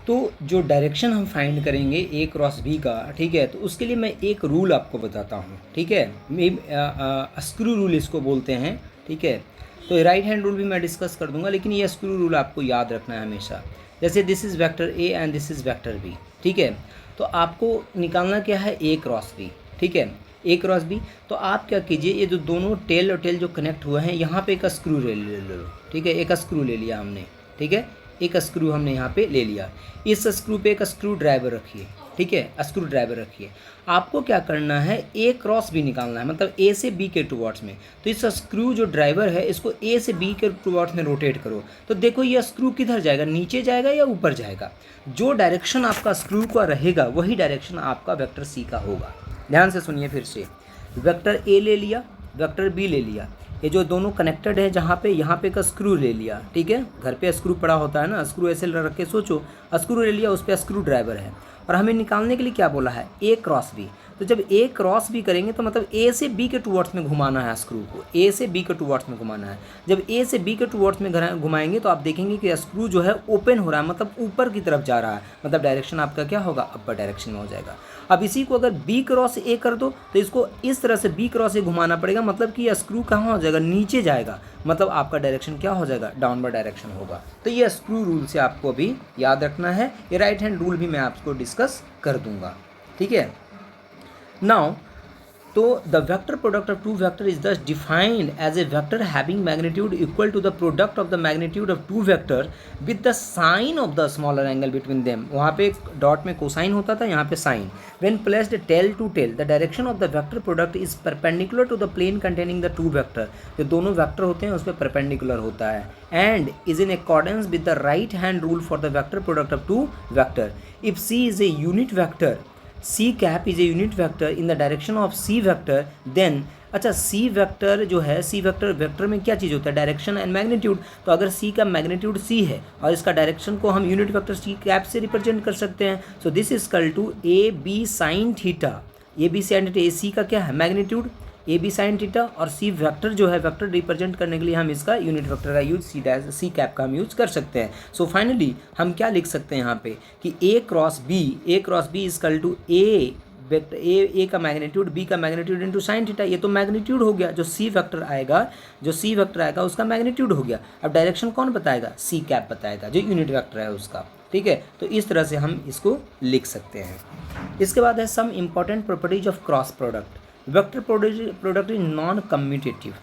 तो जो डायरेक्शन हम फाइंड करेंगे ए क्रॉस बी का, ठीक है, तो उसके लिए मैं एक रूल आपको बताता हूँ, ठीक है, स्क्रू रूल इसको बोलते हैं, ठीक है। तो राइट हैंड रूल भी मैं डिस्कस कर दूंगा, लेकिन ये स्क्रू रूल आपको याद रखना है हमेशा। जैसे this is vector A and this is vector B, ठीक है, तो आपको निकालना क्या है, ए क्रॉस बी, ठीक है, ए क्रॉस बी। तो आप क्या कीजिए, ये जो दोनों टेल और टेल जो कनेक्ट हुए हैं, यहाँ पे एक स्क्रू ले लो, ठीक है, एक स्क्रू ले लिया हमने, ठीक है, एक स्क्रू हमने यहाँ पे ले लिया। इस स्क्रू पे एक स्क्रू ड्राइवर रखिए, ठीक है, स्क्रू ड्राइवर रखिए। आपको क्या करना है, ए क्रॉस बी निकालना है, मतलब ए से बी के टुवर्ड्स में। तो इस स्क्रू जो ड्राइवर है, इसको ए से बी के टुवर्ड्स में रोटेट करो। तो देखो ये स्क्रू किधर जाएगा, नीचे जाएगा या ऊपर जाएगा। जो डायरेक्शन आपका स्क्रू का रहेगा वही डायरेक्शन आपका वेक्टर सी का होगा। ध्यान से सुनिए फिर से, वेक्टर ए ले लिया, वेक्टर बी ले लिया, ये जो दोनों कनेक्टेड है जहाँ पे, यहाँ पे का स्क्रू ले लिया, ठीक है, घर पे स्क्रू पड़ा होता है ना, स्क्रू ऐसे रख के सोचो, स्क्रू ले लिया, उस पर स्क्रू ड्राइवर है, और हमें निकालने के लिए क्या बोला है, ए क्रॉस बी। तो जब ए क्रॉस बी करेंगे तो मतलब ए से बी के टुवर्ड्स में घुमाना है स्क्रू को, ए से बी के टुवर्ड्स में घुमाना है। जब ए से बी के टुवर्ड्स में घुमाएंगे तो आप देखेंगे कि स्क्रू जो है ओपन हो रहा है, मतलब ऊपर की तरफ जा रहा है, मतलब डायरेक्शन आपका क्या होगा, अपर डायरेक्शन में हो जाएगा। अब इसी को अगर बी क्रॉस ए कर दो तो इसको इस तरह से बी क्रॉस ए घुमाना पड़ेगा, मतलब कि यह स्क्रू कहाँ हो जाएगा, नीचे जाएगा, मतलब आपका डायरेक्शन क्या हो जाएगा, डाउनवर्ड डायरेक्शन होगा। तो ये स्क्रू रूल से आपको अभी याद रखना है। ये राइट हैंड रूल भी मैं आपको डिस्कस कर दूंगा, ठीक है। नाउ तो the vector product of two vector is thus defined as a vector having magnitude equal to the product of the magnitude of two vector with the sine of the smaller angle between them. वहाँ पे dot में cosine होता था, यहाँ पे sine. When placed tail to tail the direction of the vector product is perpendicular to the plane containing the two vector. जो दोनों vector होते हैं उस पर परपेंडिकुलर होता है, and is in accordance with the right hand rule for the vector product of two vector. If C is a unit vector, C cap is a unit vector in the direction of C vector, then अच्छा C vector जो है, C vector, vector में क्या चीज़ होता है, direction and magnitude. तो अगर C का मैग्नीट्यूड C है और इसका डायरेक्शन को हम यूनिट वेक्टर C कैप से रिप्रेजेंट कर सकते हैं। So this is equal to A B sine theta. A B sine theta, A C का क्या है, magnitude, A B sine theta, और सी वेक्टर जो है, वेक्टर रिप्रेजेंट करने के लिए हम इसका यूनिट वेक्टर का यूज सी कैप का हम यूज कर सकते हैं। सो फाइनली हम क्या लिख सकते हैं यहाँ पे कि A cross B is equal to a vector, A का मैग्नीट्यूड, बी का मैग्नीट्यूड इंटू साइन थीटा। ये तो मैग्नीट्यूड हो गया, जो सी वेक्टर आएगा उसका मैग्नीट्यूड हो गया। अब डायरेक्शन कौन बताएगा, सी कैप बताएगा, जो यूनिट वेक्टर है उसका, ठीक है। तो इस तरह से हम इसको लिख सकते हैं। इसके बाद है some important properties of cross product. Vector product is non commutative,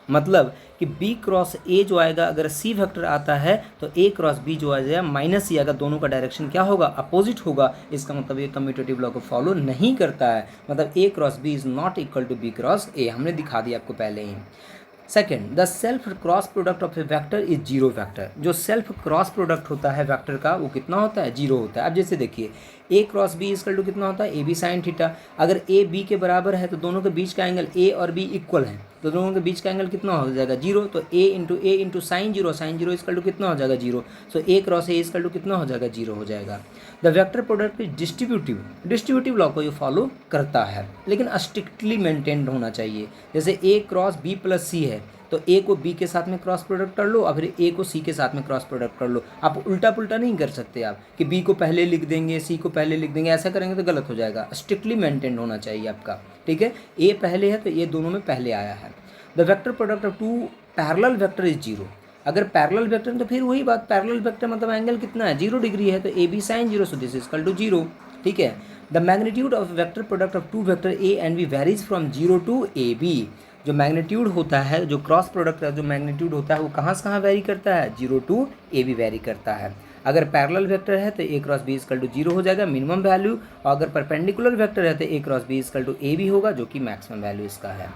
मतलब कि बी क्रॉस ए जो आएगा, अगर सी वेक्टर आता है तो ए क्रॉस बी जो आ जाएगा माइनस सी आएगा, दोनों का डायरेक्शन क्या होगा, अपोजिट होगा। इसका मतलब ये कम्यूटेटिव लॉ को फॉलो नहीं करता है, मतलब A cross B is not equal to B cross A. हमने दिखा दिया आपको पहले ही। Second, the self cross product of a vector is zero vector. जो सेल्फ क्रॉस प्रोडक्ट होता है वेक्टर का, वो कितना होता है, जीरो होता है। अब जैसे देखिए, ए क्रॉस बी इक्वल टू कितना होता है, ए बी साइन थीटा। अगर ए बी के बराबर है तो दोनों के बीच का एंगल, ए और बी इक्वल है तो दोनों के बीच का एंगल कितना हो जाएगा, जीरो। तो A into sine zero equal to कितना हो जाएगा, zero. So A cross A equal to कितना हो जाएगा, जीरो हो जाएगा। The vector product is distributive law को ये फॉलो करता है, लेकिन स्ट्रिक्टली मेंटेन्ड होना चाहिए। जैसे ए क्रॉस बी प्लस सी है तो ए को बी के साथ में क्रॉस प्रोडक्ट कर लो और फिर ए को सी के साथ में क्रॉस प्रोडक्ट कर लो। आप उल्टा पुल्टा नहीं कर सकते आप कि बी को पहले लिख देंगे सी को पहले लिख देंगे, ऐसा करेंगे तो गलत हो जाएगा। स्ट्रिक्टली मेंटेन होना चाहिए आपका, ठीक है। ए पहले है तो ये दोनों में पहले आया है। The vector product of two parallel vector is zero. अगर पैरेलल वेक्टर है तो फिर वही बात, पैरेलल वेक्टर मतलब एंगल कितना है, 0 डिग्री है, तो A B sine zero, so this is equal to zero, ठीक है। The magnitude of vector product of two vector A and B varies from zero to A B. जो magnitude होता है, जो क्रॉस प्रोडक्ट का जो मैग्नीट्यूड होता है वो कहाँ से कहाँ वेरी करता है, zero to A B vary करता है। अगर पैरेलल वेक्टर है तो A cross B equal to zero हो जाएगा, मिनिमम वैल्यू, और अगर परपेंडिकुलर वेक्टर है तो A cross B equal to A B होगा, जो कि मैक्सिमम वैल्यू इसका है।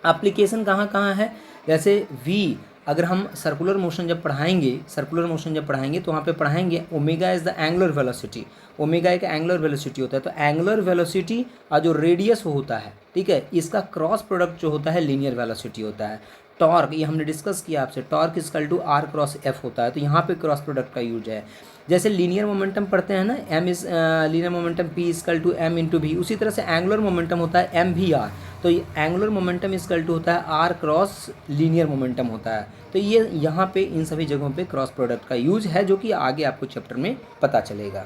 एप्लीकेशन कहाँ कहाँ है, जैसे v, अगर हम सर्कुलर मोशन जब पढ़ाएंगे तो वहाँ पे पढ़ाएंगे omega is the angular velocity. Omega एक एंगुलर वेलोसिटी होता है, तो एंगुलर वेलोसिटी और जो रेडियस होता है, ठीक है, इसका क्रॉस प्रोडक्ट जो होता है लीनियर वेलोसिटी होता है। टॉर्क, ये हमने डिस्कस किया आपसे, torque equal to r cross F होता है, तो यहाँ पे क्रॉस प्रोडक्ट का यूज है। जैसे लीनियर मोमेंटम पढ़ते हैं ना, m is linear momentum p equal to m into v, उसी तरह से एंगुलर मोमेंटम होता है एम भी आर, तो ये एंगुलर मोमेंटम इक्वल टू होता है आर क्रॉस लीनियर मोमेंटम होता है। तो ये यहाँ पे इन सभी जगहों पे क्रॉस प्रोडक्ट का यूज है, जो कि आगे आपको चैप्टर में पता चलेगा।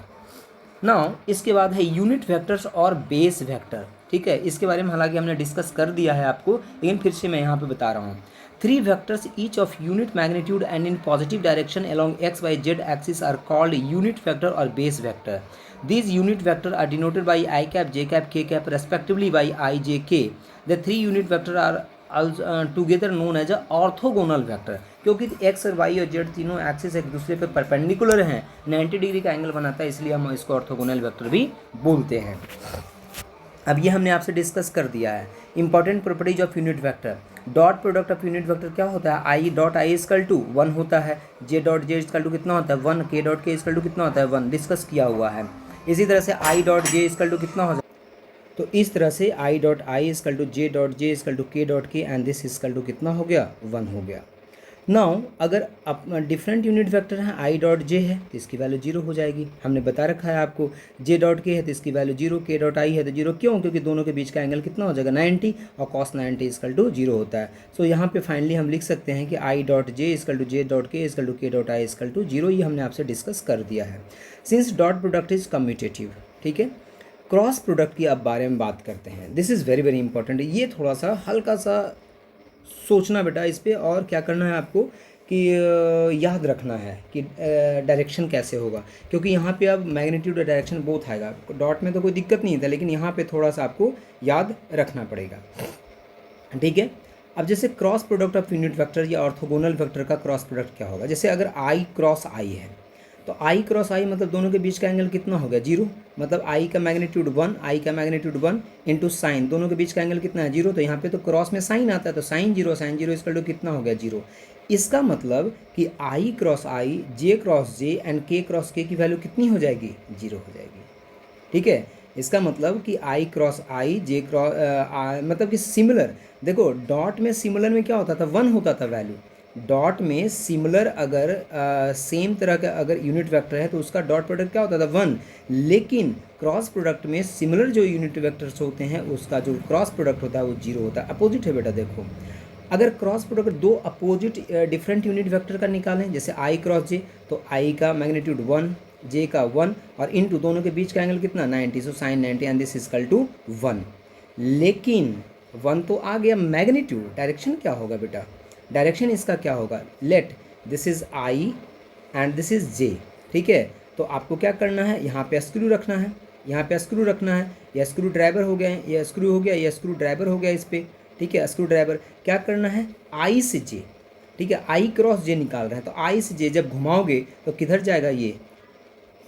नाउ इसके बाद है यूनिट वेक्टर्स और बेस वेक्टर, ठीक है, इसके बारे में हालांकि हमने डिस्कस कर दिया है आपको, लेकिन फिर से मैं यहाँ पे बता रहा हूँ। 3 vectors each of unit magnitude and in positive direction along x, y, z axis are called unit vector or base vector. These unit vectors are denoted by I cap, j cap, k cap respectively by I, j, k. The 3 unit vectors are also together known as a orthogonal vector, क्योंकि x और y और z तीनों axis एक दूसरे पे perpendicular हैं, 90 degree का angle बनाता है, इसलिए हम इसको ऑर्थोगोनल वेक्टर भी बोलते हैं। अब ये हमने आपसे डिस्कस कर दिया है। Important properties of unit vector, dot product of unit vector क्या होता है, i dot i equal to 1 होता है, j dot j equal to कितना होता है 1, के डॉट के इक्वल टू कितना होता है 1, डिस्कस किया हुआ है। इसी तरह से i dot j equal to कितना हो जाए, तो इस तरह से i dot i equal to j dot j equal to k dot k and this equal to कितना हो गया 1 हो गया। नाउ अगर डिफरेंट यूनिट वेक्टर हैं, आई डॉट जे है तो इसकी वैल्यू 0 हो जाएगी, हमने बता रखा है आपको। जे डॉट के है तो इसकी वैल्यू 0, के डॉट आई है तो 0, क्यों, क्योंकि दोनों के बीच का एंगल कितना हो जाएगा 90 और कॉस 90 इक्वल टू 0 होता है। सो यहाँ पे फाइनली हम लिख सकते हैं कि i dot j equal to j dot k equal to k dot i equal to 0, ये हमने आपसे डिस्कस कर दिया है। Since dot product is commutative, ठीक है। क्रॉस प्रोडक्ट की अब बारे में बात करते हैं, this is very very important. ये थोड़ा सा हल्का सा सोचना बेटा इस पर, और क्या करना है आपको कि याद रखना है कि डायरेक्शन कैसे होगा, क्योंकि यहाँ पे अब मैग्नीट्यूड और डायरेक्शन बोथ आएगा। डॉट में तो कोई दिक्कत नहीं था, लेकिन यहाँ पे थोड़ा सा आपको याद रखना पड़ेगा, ठीक है। अब जैसे cross product of unit vector या ऑर्थोगोनल वेक्टर का क्रॉस प्रोडक्ट क्या होगा, जैसे अगर आई क्रॉस आई है तो आई क्रॉस आई मतलब दोनों के बीच का एंगल कितना हो गया 0, मतलब आई का मैग्नीट्यूड 1, आई का मैग्नीट्यूड 1 इंटू साइन, दोनों के बीच का एंगल कितना है 0, तो यहाँ पे तो क्रॉस में साइन आता है, तो साइन 0 इक्वल टू कितना हो गया 0। इसका मतलब कि I cross I, J cross J and K cross K की वैल्यू कितनी हो जाएगी 0 हो जाएगी, ठीक है। इसका मतलब कि I cross I, J cross मतलब कि सिमिलर, देखो डॉट में सिमिलर में क्या होता था 1 होता था वैल्यू, डॉट में सिमिलर अगर सेम तरह का अगर यूनिट वेक्टर है तो उसका डॉट प्रोडक्ट क्या होता था 1, लेकिन क्रॉस प्रोडक्ट में सिमिलर जो यूनिट वेक्टर्स होते हैं उसका जो क्रॉस प्रोडक्ट होता है वो 0 होता है। अपोजिट है बेटा, देखो अगर क्रॉस प्रोडक्ट दो अपोजिट डिफरेंट यूनिट वेक्टर का निकालें, जैसे आई क्रॉस जे, तो आई का मैग्नीट्यूड 1, जे का 1 और इनटू दोनों के बीच का एंगल कितना 90, so sine 90 and this equal to 1। लेकिन 1 तो आ गया मैग्नीट्यूड, डायरेक्शन क्या होगा बेटा, डायरेक्शन इसका क्या होगा, let this is I and this is J, ठीक है। तो आपको क्या करना है, यहाँ पे स्क्रू रखना है, यहाँ पे स्क्रू रखना है, यह स्क्रू ड्राइवर हो गया, यह स्क्रू हो गया, यह स्क्रू ड्राइवर हो गया इस पर, ठीक है। स्क्रू ड्राइवर क्या करना है, आई से जे, ठीक है, आई क्रॉस जे निकाल रहे हैं, तो आई से जे जब घुमाओगे तो किधर जाएगा,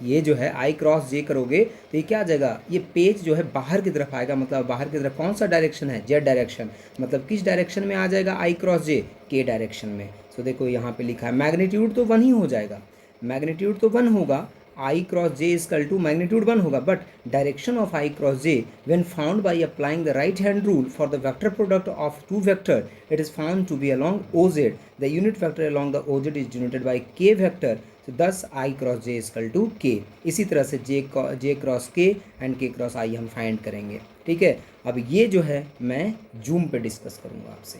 ये जो है आई क्रॉस जे करोगे तो ये क्या आ जाएगा, ये पेज जो है बाहर की तरफ आएगा, मतलब बाहर की तरफ कौन सा डायरेक्शन है, जेड डायरेक्शन, मतलब किस डायरेक्शन में आ जाएगा आई क्रॉस जे, के डायरेक्शन में। सो देखो यहाँ पे लिखा है मैग्नीट्यूड तो 1 ही हो जाएगा, मैग्नीट्यूड तो 1 होगा, I cross J equal to magnitude 1 होगा, but direction of I cross J when found by applying the right hand rule for the vector product of two vector it is found to be along O Z, the unit vector along the O Z is denoted by K vector, तो thus I cross J equal to K. इसी तरह से J cross K and K cross आई हम find करेंगे, ठीक है। अब ये जो है मैं जूम पे डिस्कस करूँगा आपसे।